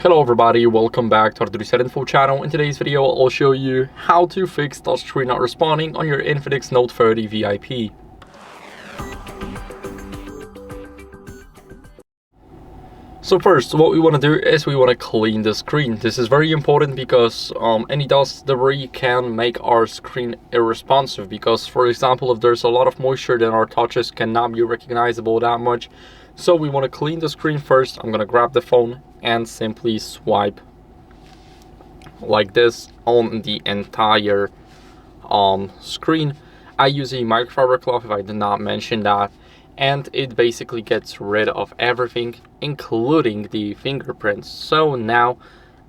Hello everybody, welcome back to HardReset.Info channel. In today's video, I'll show you how to fix touchscreen not responding on your INFINIX Note 30 VIP. So first, what we want to do is we want to clean the screen. This is very important because any dust debris can make our screen unresponsive. Because, for example, if there's a lot of moisture, then our touches cannot be recognizable that much. So we want to clean the screen first. I'm going to grab the phone and simply swipe like this on the entire screen. I use a microfiber cloth, if I did not mention that, and it basically gets rid of everything, including the fingerprints. So now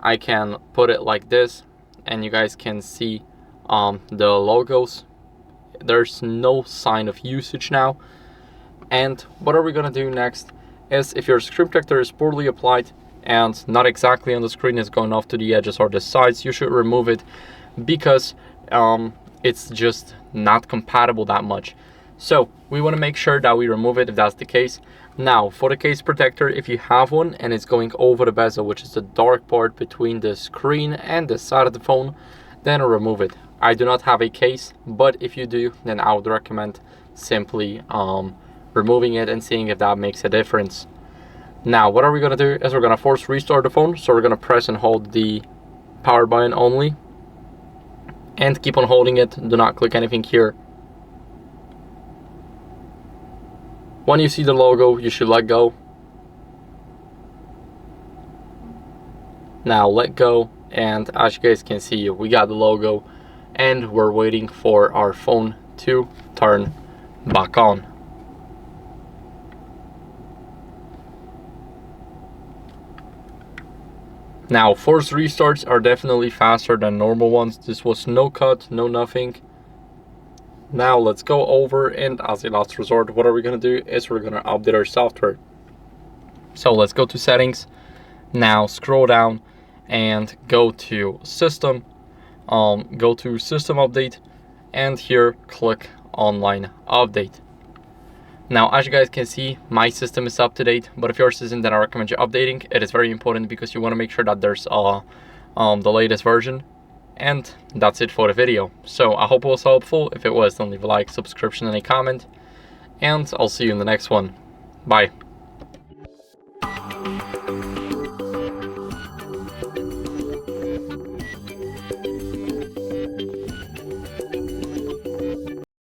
I can put it like this and you guys can see the logos. There's no sign of usage now. And what are we gonna do next is, if your screen protector is poorly applied and not exactly on the screen, is going off to the edges or the sides, you should remove it because it's just not compatible that much. So we want to make sure that we remove it if that's the case. Now for the case protector, if you have one and it's going over the bezel, which is the dark part between the screen and the side of the phone, then remove it. I do not have a case, but if you do, then I would recommend simply removing it and seeing if that makes a difference. Now what are we going to do is we're going to force restart the phone. So we're going to press and hold the power button only and keep on holding it. Do not click anything here. When you see the logo, you should let go. Now let go, and as you guys can see, we got the logo and we're waiting for our phone to turn back on. Now forced restarts are definitely faster than normal ones. This was no cut, no nothing. Now let's go over, and as a last resort, what are we going to do is we're going to update our software. So let's go to settings. Now scroll down and go to system, go to system update, and here click online update. Now as you guys can see, my system is up to date, but if yours isn't, then I recommend you updating. It is very important because you want to make sure that there's the latest version. And that's it for the video. So I hope it was helpful. If it was, then leave a like, subscription, and a comment, and I'll see you in the next one. Bye.